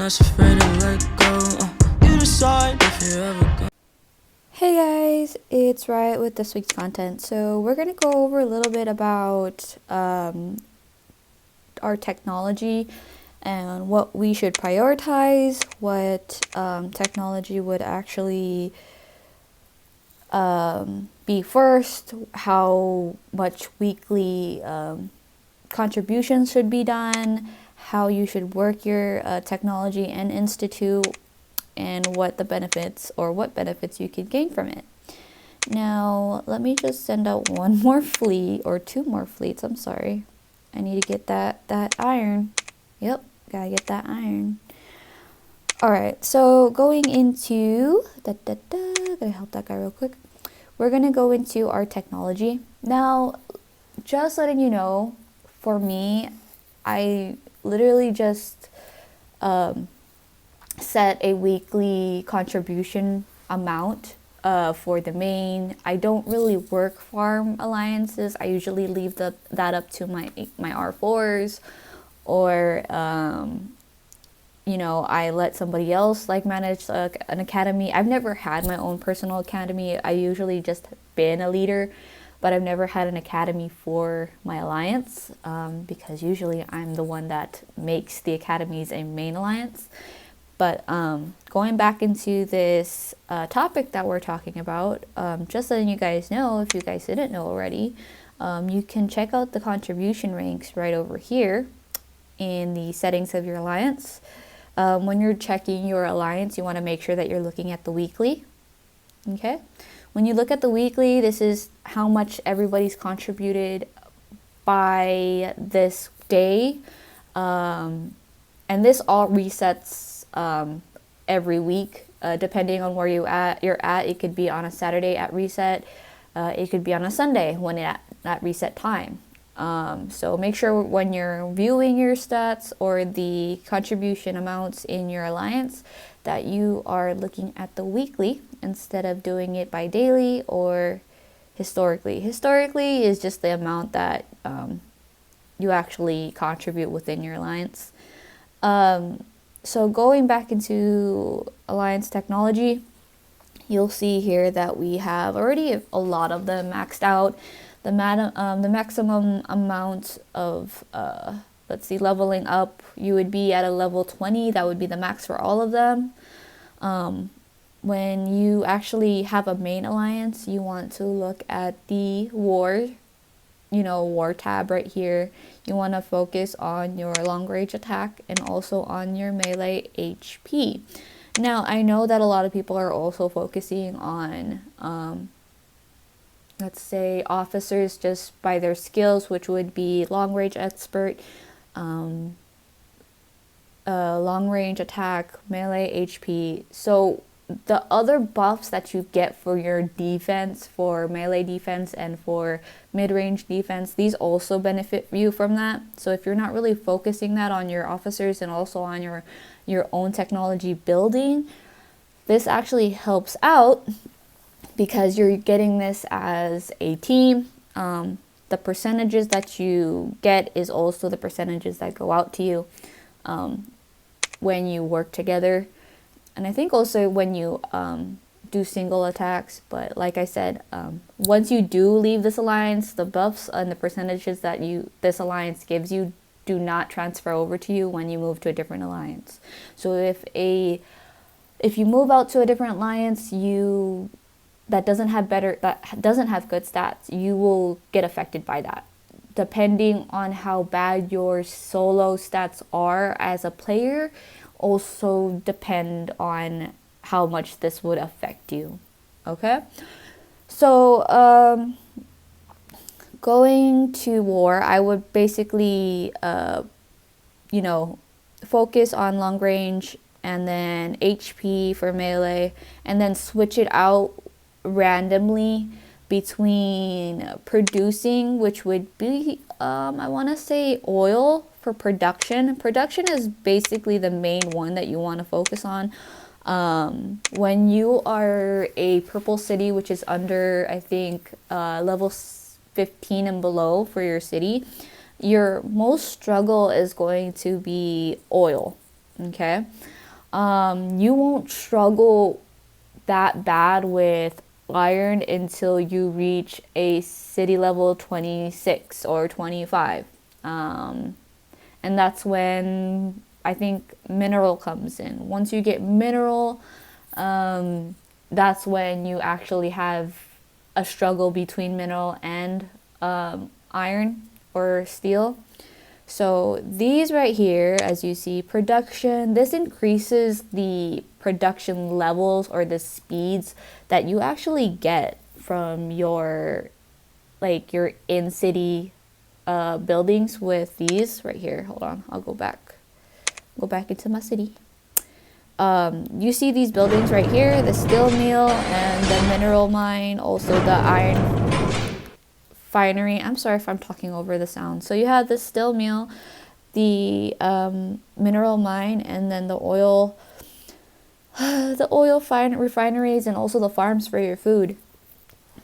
not afraid to let go. You decide if you ever go. Hey guys, it's Riot with this week's content. So we're going to go over a little bit about our technology and what we should prioritize, what technology would actually be first, how much weekly contributions should be done, how you should work your technology and institute, and what the benefits or what benefits you could gain from it. Now, let me just send out one more fleet or two more fleets. I'm sorry. I need to get that iron. Yep, gotta get that iron. All right, so going into gotta help that guy real quick. We're gonna go into our technology. Now, just letting you know, for me, I literally just set a weekly contribution amount for the main. I don't really work farm alliances. I usually leave that up to my R4s, or you know, I let somebody else like manage an academy. I've never had my own personal academy. I usually just been a leader, but I've never had an academy for my alliance because usually I'm the one that makes the academies a main alliance. But going back into this topic that we're talking about, just letting you guys know, if you guys didn't know already, you can check out the contribution ranks right over here in the settings of your alliance. When you're checking your alliance, you want to make sure that you're looking at the weekly. Okay? When you look at the weekly, this is how much everybody's contributed by this day. And this all resets every week, depending on where you're at. It could be on a Saturday at reset. It could be on a Sunday when at reset time. So make sure when you're viewing your stats or the contribution amounts in your alliance that you are looking at the weekly instead of doing it by daily or historically. Historically is just the amount that you actually contribute within your alliance. So going back into alliance technology, you'll see here that we have already a lot of them maxed out. The maximum amount of, let's see, leveling up, you would be at a level 20. That would be the max for all of them. When you actually have a main alliance, you want to look at the war tab right here. You want to focus on your long range attack and also on your melee HP. Now, I know that a lot of people are also focusing on, let's say, officers just by their skills, which would be long range expert, long range attack, melee HP. So the other buffs that you get for your defense, for melee defense and for mid-range defense, these also benefit you from that. So if you're not really focusing that on your officers and also on your own technology building, this actually helps out because you're getting this as a team. The percentages that you get is also the percentages that go out to you when you work together. And I think also when you do single attacks, but like I said, once you do leave this alliance, the buffs and the percentages that this alliance gives you do not transfer over to you when you move to a different alliance. So if you move out to a different alliance, that doesn't have good stats, you will get affected by that. Depending on how bad your solo stats are as a player, also depend on how much this would affect you. Okay, so going to war, I would basically focus on long range and then HP for melee, and then switch it out randomly between producing, which would be I want to say oil for production. Production is basically the main one that you want to focus on. When you are a purple city, which is under, I think, level 15 and below for your city, your most struggle is going to be oil. Okay. you won't struggle that bad with iron until you reach a city level 26 or 25. And that's when I think mineral comes in. Once you get mineral, that's when you actually have a struggle between mineral and iron or steel. So these right here, as you see, production, this increases the production levels or the speeds that you actually get from your in-city buildings with these right here. Hold on, I'll go back into my city. You see these buildings right here, the steel mill and the mineral mine, also the iron refinery. I'm sorry if I'm talking over the sound. So you have the steel mill, the mineral mine, and then the oil refineries, and also the farms for your food.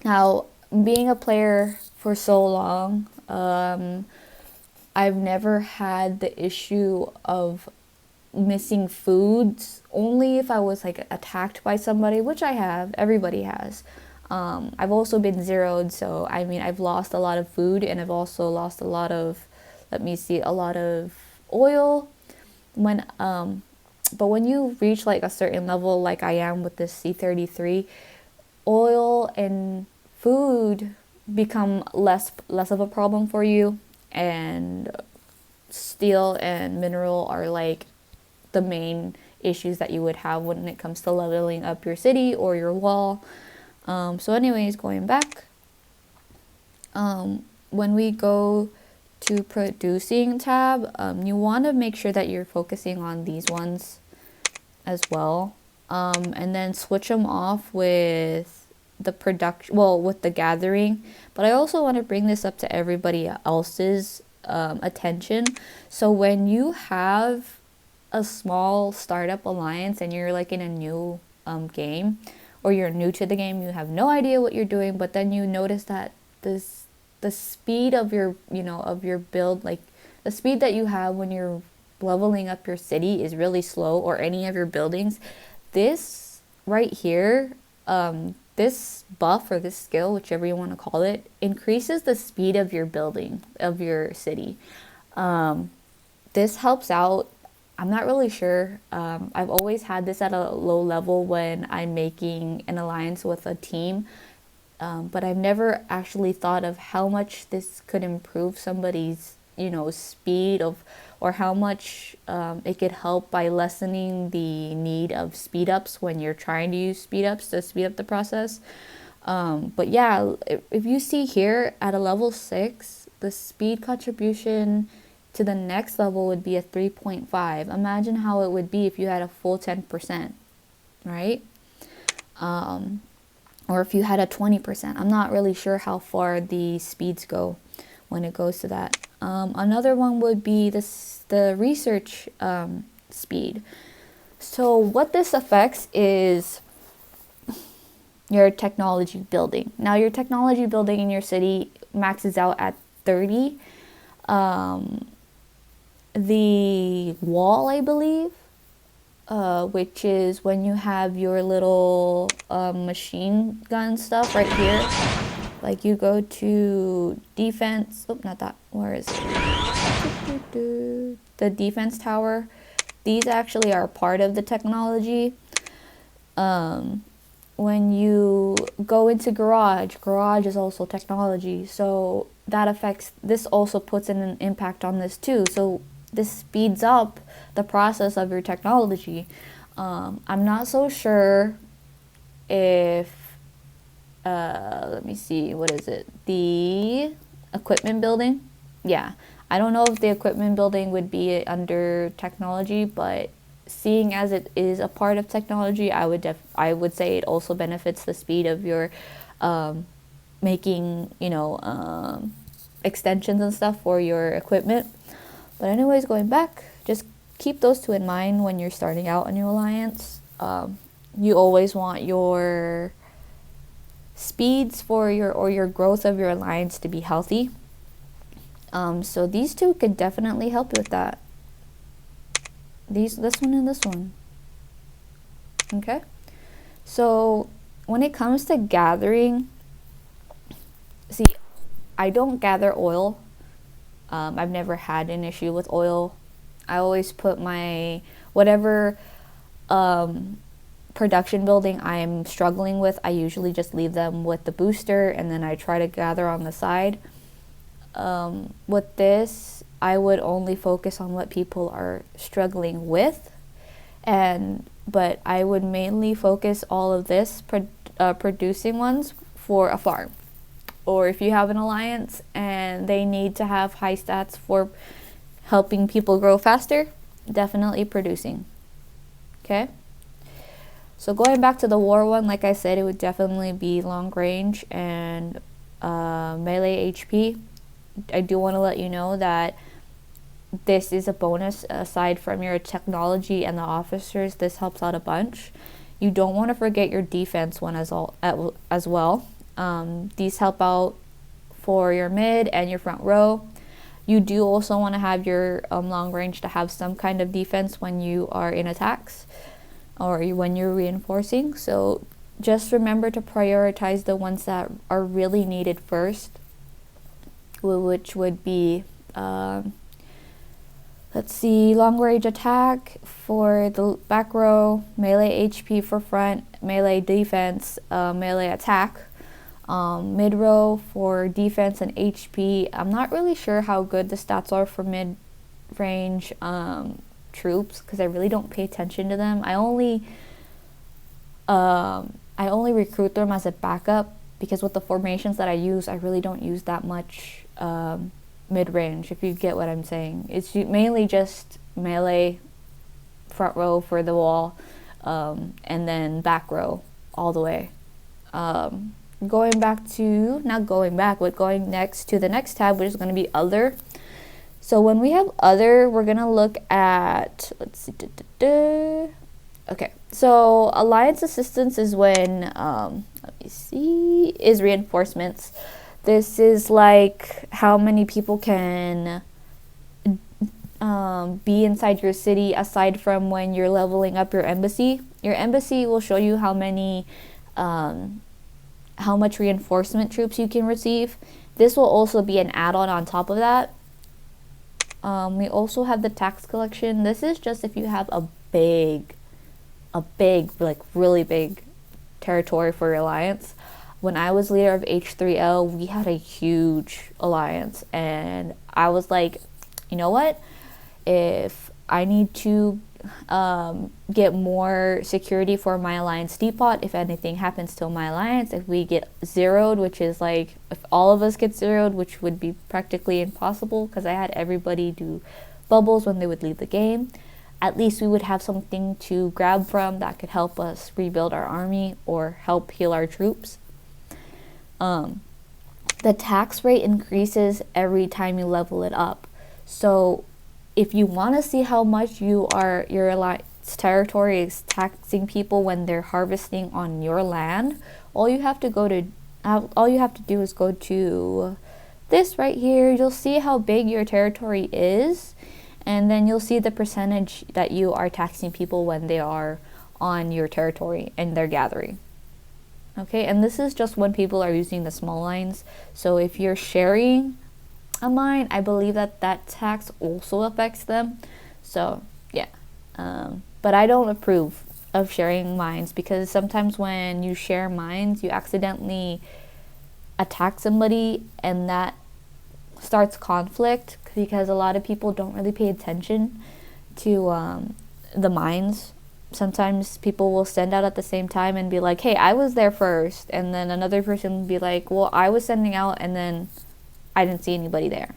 Now, being a player for so long, I've never had the issue of missing foods, only if I was like attacked by somebody, which I have. Everybody has. I've also been zeroed, so I mean, I've lost a lot of food, and I've also lost a lot of, a lot of oil. But when you reach like a certain level, like I am with this C33, oil and food become less of a problem for you, and steel and mineral are like the main issues that you would have when it comes to leveling up your city or your wall. So anyways, going back, when we go to producing tab, you want to make sure that you're focusing on these ones as well, and then switch them off with the production, with the gathering. But I also want to bring this up to everybody else's attention. So when you have a small startup alliance and you're like in a new game, or you're new to the game, you have no idea what you're doing, but then you notice that the speed of your build, like the speed that you have when you're leveling up your city is really slow, or any of your buildings. This right here, this buff or this skill, whichever you want to call it, increases the speed of your building, of your city. This helps out. I'm not really sure. I've always had this at a low level when I'm making an alliance with a team, but I've never actually thought of how much this could improve somebody's, speed of, or how much it could help by lessening the need of speed ups when you're trying to use speed ups to speed up the process. But yeah, if you see here at a level 6, the speed contribution to the next level would be a 3.5. Imagine how it would be if you had a full 10%, right? Or if you had a 20%. I'm not really sure how far the speeds go when it goes to that. Another one would be the research speed. So what this affects is your technology building. Now your technology building in your city maxes out at 30. The wall, I believe, which is when you have your little machine gun stuff right here. Like you go to defense, not that, where is it? The defense tower. These actually are part of the technology. When you go into garage is also technology. So that affects, this also puts in an impact on this too. So this speeds up the process of your technology. I'm not so sure if, let me see, what is it? The equipment building? Yeah, I don't know if the equipment building would be under technology, but seeing as it is a part of technology, I would say it also benefits the speed of your making, extensions and stuff for your equipment. But anyways, going back, just keep those two in mind when you're starting out a new alliance. You always want your speeds for your growth of your alliance to be healthy. So these two could definitely help you with that. This one and this one. Okay, so when it comes to gathering, see, I don't gather oil. I've never had an issue with oil. I always put my whatever production building I'm struggling with, I usually just leave them with the booster, and then I try to gather on the side. With this, I would only focus on what people are struggling with, but I would mainly focus all of this producing ones for a farm. Or if you have an alliance and they need to have high stats for helping people grow faster, definitely producing. Okay? So going back to the war one, like I said, it would definitely be long range and melee HP. I do want to let you know that this is a bonus aside from your technology and the officers. This helps out a bunch. You don't want to forget your defense one as well. These help out for your mid and your front row. You do also want to have your long range to have some kind of defense when you are in attacks or when you're reinforcing. So just remember to prioritize the ones that are really needed first, which would be let's see, long range attack for the back row, melee HP for front, melee defense, melee attack, mid row for defense and HP. I'm not really sure how good the stats are for mid range troops because I really don't pay attention to them. I only recruit them as a backup because with the formations that I use, I really don't use that much mid-range, if you get what I'm saying. It's mainly just melee, front row for the wall, and then back row all the way. Going next to the next tab, which is going to be other. So when we have other, we're going to look at, let's see, okay, so alliance assistance is when, is reinforcements. This is like how many people can be inside your city aside from when you're leveling up your embassy. Your embassy will show you how much reinforcement troops you can receive. This will also be an add-on on top of that. We also have the tax collection. This is just if you have a big, like really big territory for your alliance. When I was leader of H3L, we had a huge alliance, and I was like, you know what? If I need to get more security for my alliance depot, if anything happens to my alliance, if we get zeroed, which is like if all of us get zeroed, which would be practically impossible because I had everybody do bubbles when they would leave the game, at least we would have something to grab from that could help us rebuild our army or help heal our troops. The tax rate increases every time you level it up. So if you want to see how much your alliance territory is taxing people when they're harvesting on your land, all you have to do is go to this right here. You'll see how big your territory is, and then you'll see the percentage that you are taxing people when they are on your territory and they're gathering. Okay, and this is just when people are using the small lines. So if you're sharing a mine, I believe that tax also affects them. So yeah, but I don't approve of sharing mines because sometimes when you share mines, you accidentally attack somebody, and that starts conflict because a lot of people don't really pay attention to the mines. Sometimes people will send out at the same time and be like, hey, I was there first, and then another person will be like, well, I was sending out and then I didn't see anybody there.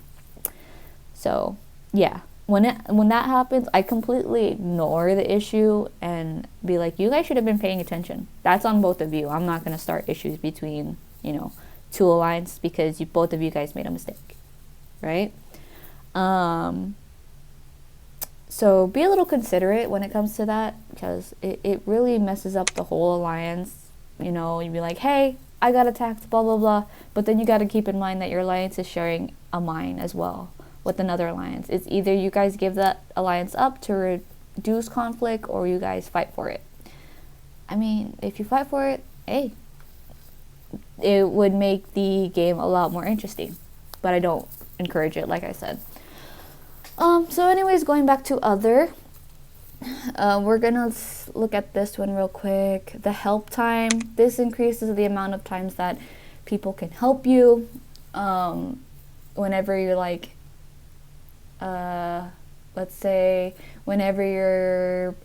So yeah, when that happens, I completely ignore the issue and be like, you guys should have been paying attention. That's on both of you. I'm not going to start issues between two alliances because both of you guys made a mistake, right? So be a little considerate when it comes to that because it really messes up the whole alliance. You'd be like, hey, I got attacked, blah, blah, blah. But then you got to keep in mind that your alliance is sharing a mine as well with another alliance. It's either you guys give that alliance up to reduce conflict or you guys fight for it. I mean, if you fight for it, hey, it would make the game a lot more interesting. But I don't encourage it, like I said. So anyways, going back to other, we're gonna look at this one real quick. The help time. This increases the amount of times that people can help you. Whenever you're like, let's say, whenever you're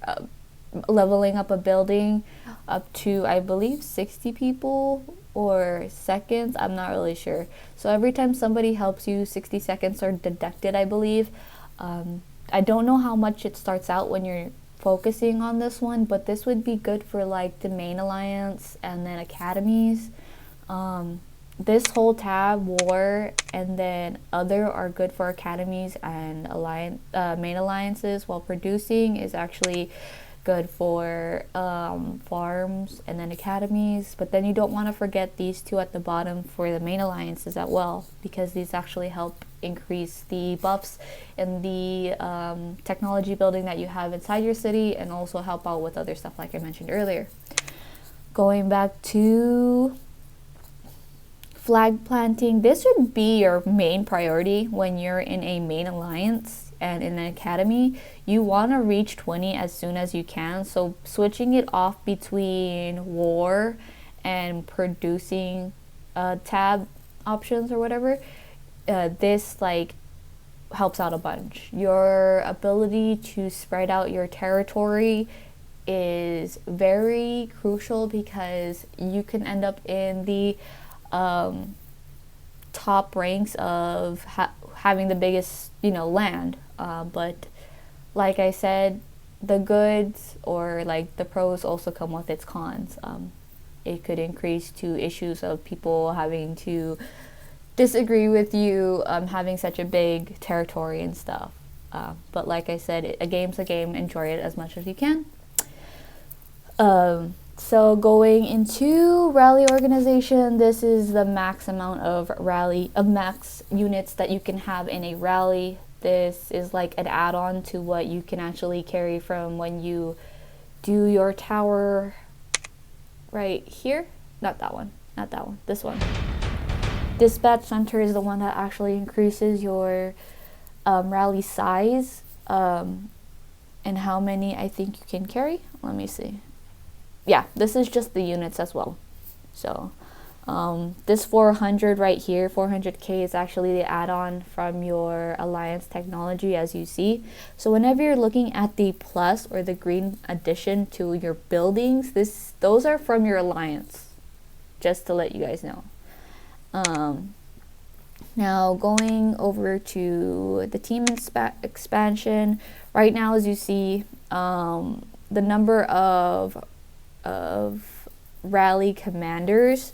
leveling up a building up to, I believe, 60 people or seconds. I'm not really sure. So every time somebody helps you, 60 seconds are deducted, I believe. I don't know how much it starts out when you're focusing on this one, but this would be good for like the main alliance and then academies. This whole tab, war and then other, are good for academies and main alliances, while producing is actually good for farms and then academies. But then you don't want to forget these two at the bottom for the main alliances as well, because these actually help increase the buffs and the technology building that you have inside your city, and also help out with other stuff like I mentioned earlier. Going back to flag planting, this would be your main priority when you're in a main alliance and in an academy. You want to reach 20 as soon as you can, so switching it off between war and producing tab options or whatever, this like helps out a bunch. Your ability to spread out your territory is very crucial, because you can end up in the top ranks of having the biggest, land. But like I said, the goods or like the pros also come with its cons. It could increase to issues of people having to disagree with you, having such a big territory and stuff. But like I said, a game's a game. Enjoy it as much as you can. So going into rally organization, this is the max amount of max units that you can have in a rally. This is like an add-on to what you can actually carry from when you do your tower right here. Not that one, this one. Dispatch center is the one that actually increases your rally size and how many I think you can carry. Let me see. Yeah, this is just the units as well. So this 400 right here, 400k, is actually the add-on from your alliance technology, as you see. So whenever you're looking at the plus or the green addition to your buildings, those are from your alliance, just to let you guys know. Now going over to the team expansion, right now, as you see, the number of rally commanders,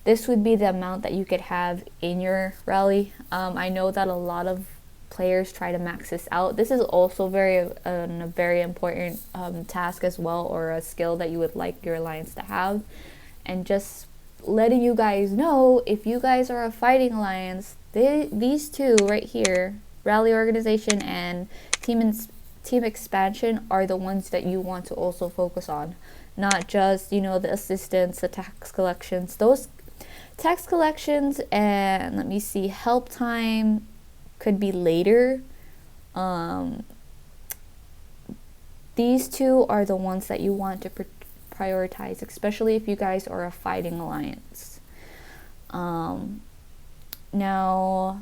this would be the amount that you could have in your rally. I know that a lot of players try to max this out. This is also a very important task as well, or a skill that you would like your alliance to have. And just letting you guys know, if you guys are a fighting alliance, these two right here, rally organization and team expansion, are the ones that you want to also focus on. Not just, the assistance, the tax collections. Those tax collections and, let me see, help time could be later. These two are the ones that you want to prioritize, especially if you guys are a fighting alliance. Now,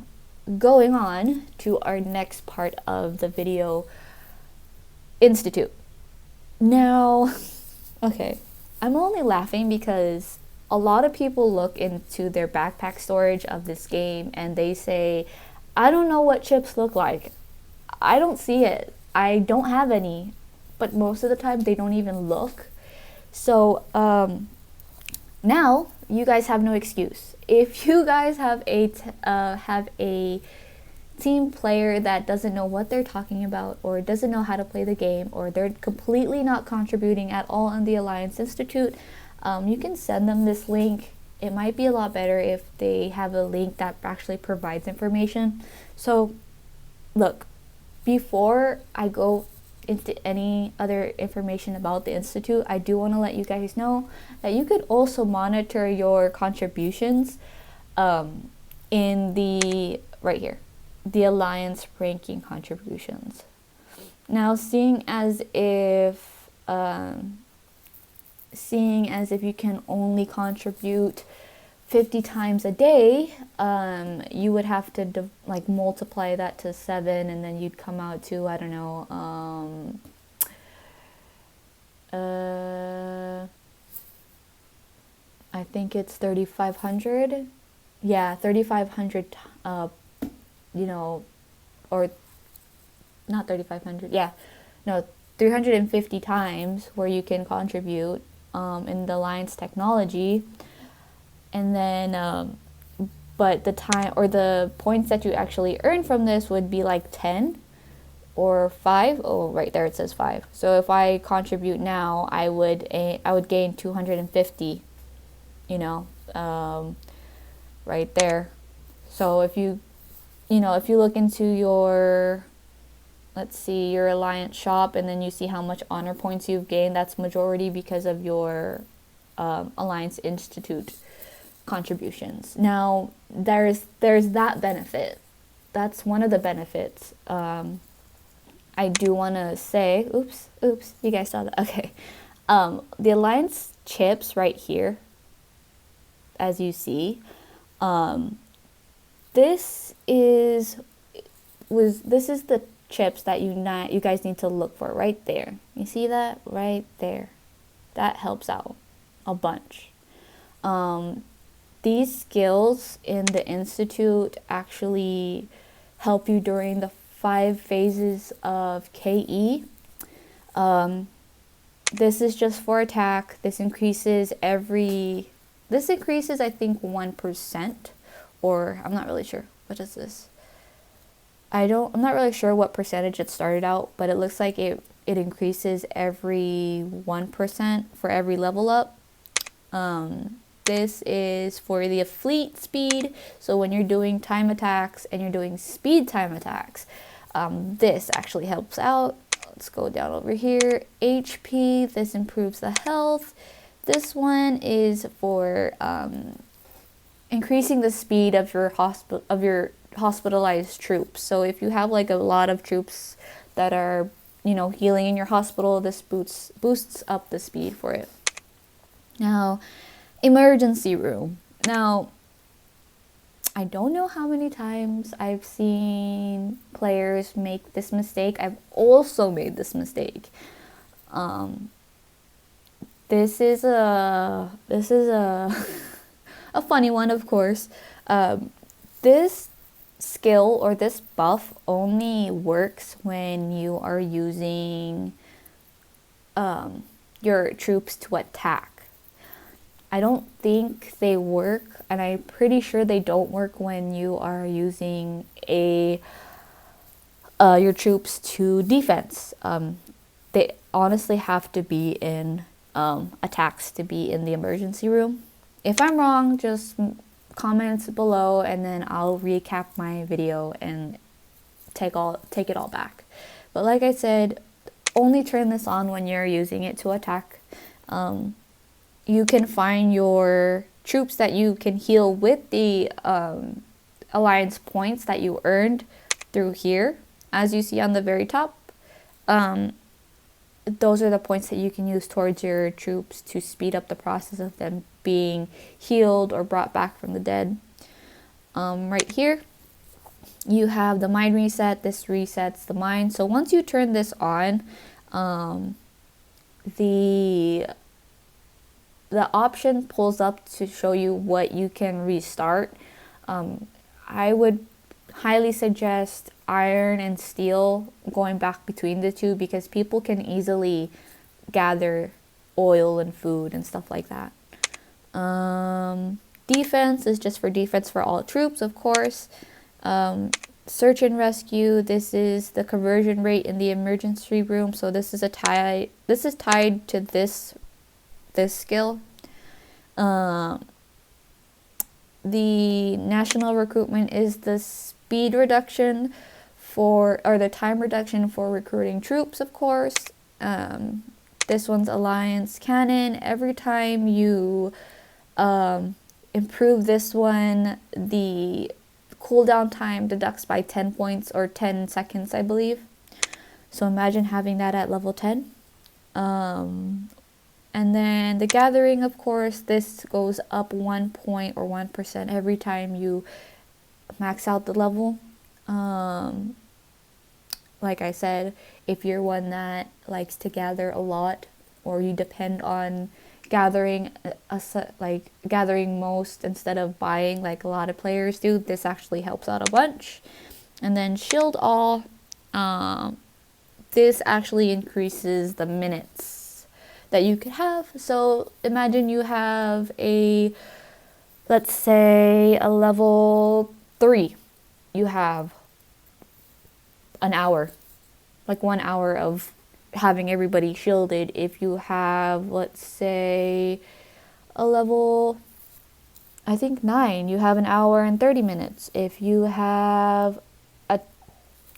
going on to our next part of the video, Institute. Now, okay, I'm only laughing because a lot of people look into their backpack storage of this game and they say, I don't know what chips look like. I don't see it. I don't have any. But most of the time they don't even look. So now you guys have no excuse. If you guys have a team player that doesn't know what they're talking about, or doesn't know how to play the game, or they're completely not contributing at all in the Alliance Institute, you can send them this link. It might be a lot better if they have a link that actually provides information. So look, before I go into any other information about the Institute, I do want to let you guys know that you could also monitor your contributions in the, right here, the Alliance ranking contributions. Now, seeing as if you can only contribute 50 times a day, you would have to like multiply that to 7, and then you'd come out to, I don't know, I think it's 3,500. Yeah, 3,500, you know, or not 3,500. Yeah, no, 350 times where you can contribute in the Alliance technology. And then, but the time or the points that you actually earn from this would be like 10 or 5. Oh, right there it says 5. So if I contribute now, I would gain 250, you know, right there. So if you look into your, let's see, your Alliance shop, and then you see how much honor points you've gained, that's majority because of your Alliance Institute contributions. Now, there's that benefit. That's one of the benefits. I do want to say, oops, you guys saw that. Okay. The Alliance chips right here, as you see, this is the chips that you guys need to look for right there. You see that right there? That helps out a bunch. These skills in the Institute actually help you during the 5 phases of KE. This is just for attack. This increases I think 1%, or I'm not really sure. What is this? I'm not really sure what percentage it started out, but it looks like it increases every 1% for every level up. This is for the fleet speed. So when you're doing time attacks and you're doing speed time attacks, this actually helps out. Let's go down over here. HP, this improves the health. This one is for increasing the speed of your hospitalized troops. So if you have like a lot of troops that are, healing in your hospital, this boosts up the speed for it. Now, emergency room. Now, I don't know how many times I've seen players make this mistake. I've also made this mistake. This is a a funny one, of course. This skill or this buff only works when you are using your troops to attack. I don't think they work, and I'm pretty sure they don't work when you are using your troops to defense. They honestly have to be in attacks to be in the emergency room. If I'm wrong, just comment below, and then I'll recap my video and take it all back. But like I said, only turn this on when you're using it to attack. You can find your troops that you can heal with the Alliance points that you earned through here. As you see on the very top, those are the points that you can use towards your troops to speed up the process of them being healed or brought back from the dead. Right here, you have the mind reset. This resets the mind. So once you turn this on, the option pulls up to show you what you can restart. I would highly suggest iron and steel, going back between the two, because people can easily gather oil and food and stuff like that. Defense is just for defense for all troops, of course. Search and rescue, this is the conversion rate in the emergency room. So this is tied to this skill. The national recruitment is the speed reduction the time reduction for recruiting troops, of course. This one's Alliance Cannon. Every time you improve this one, the cooldown time deducts by 10 points or 10 seconds, I believe. So imagine having that at level 10. And then the Gathering, of course, this goes up 1 point or 1% every time you max out the level. Like I said, if you're one that likes to gather a lot, or you depend on gathering most instead of buying like a lot of players do, this actually helps out a bunch. And then Shield All, this actually increases the minutes that you could have. So imagine you have let's say a level 3, you have an hour, like 1 hour of having everybody shielded. If you have, let's say, a level, I think 9, you have an hour and 30 minutes. If you have a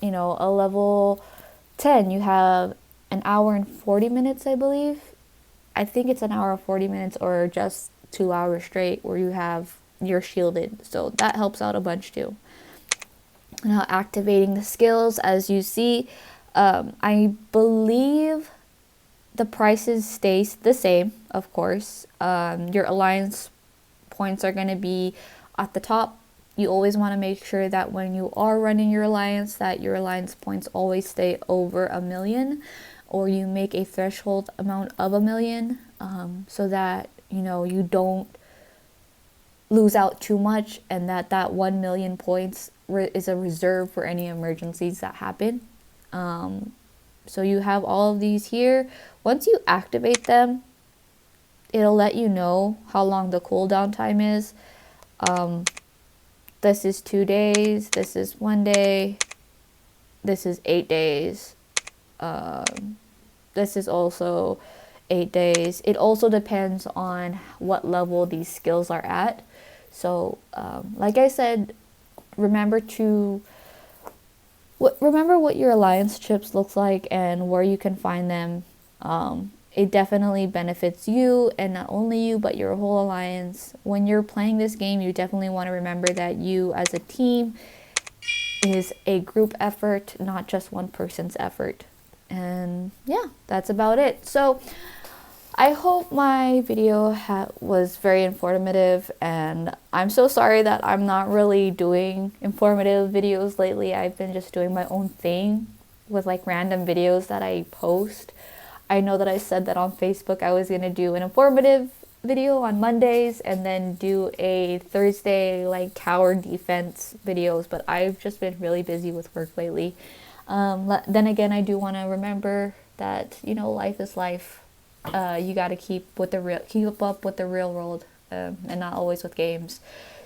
level 10, you have an hour and 40 minutes, I believe. I think it's an hour and 40 minutes, or just 2 hours straight where you're shielded. So that helps out a bunch too. Now activating the skills, as you see, I believe the prices stay the same, of course. Your alliance points are going to be at the top. You always want to make sure that when you are running your alliance, that your alliance points always stay over 1 million, or you make a threshold amount of 1 million, so that you don't lose out too much, and that 1 million points is a reserve for any emergencies that happen. So you have all of these here. Once you activate them, it'll let you know how long the cooldown time is. This is 2 days, this is 1 day, this is 8 days, this is also 8 days. It also depends on what level these skills are at. So like I said, remember what your alliance chips looks like and where you can find them. It definitely benefits you, and not only you, but your whole alliance. When you're playing this game, you definitely want to remember that you as a team is a group effort, not just one person's effort. And yeah, that's about it. So I hope my video was very informative, and I'm so sorry that I'm not really doing informative videos lately. I've been just doing my own thing with like random videos that I post. I know that I said that on Facebook I was going to do an informative video on Mondays and then do a Thursday like tower defense videos, but I've just been really busy with work lately. Then again, I do want to remember that, life is life. You got to keep up with the real world, and not always with games.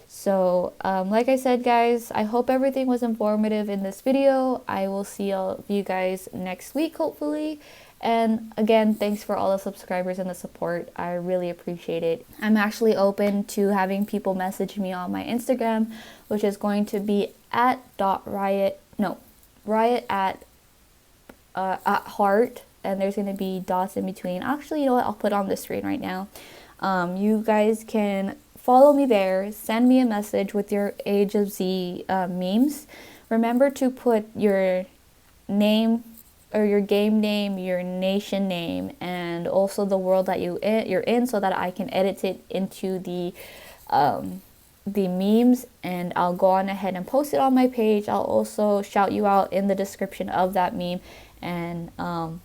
So like I said, guys, I hope everything was informative in this video. I will see all of you guys next week, hopefully. And again, thanks for all the subscribers and the support. I really appreciate it. I'm actually open to having people message me on my Instagram, which is going to be riot at heart, and there's going to be dots in between. Actually, you know what? I'll put on the screen right now. You guys can follow me there. Send me a message with your AOZ memes. Remember to put your name, or your game name, your nation name, and also the world that you're in, so that I can edit it into the memes, and I'll go on ahead and post it on my page. I'll also shout you out in the description of that meme, and I'll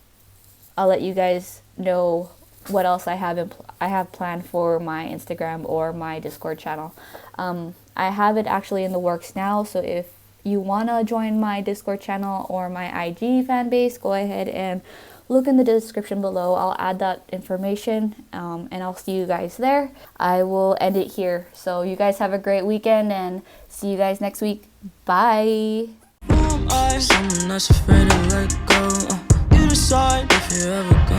let you guys know what else I have planned for my Instagram or my Discord channel. I have it actually in the works now, so if you want to join my Discord channel or my IG fan base, go ahead and look in the description below. I'll add that information, and I'll see you guys there. I will end it here. So you guys have a great weekend, and see you guys next week. Bye. Who am I? Someone that's afraid to let go. You decide if you're ever gonna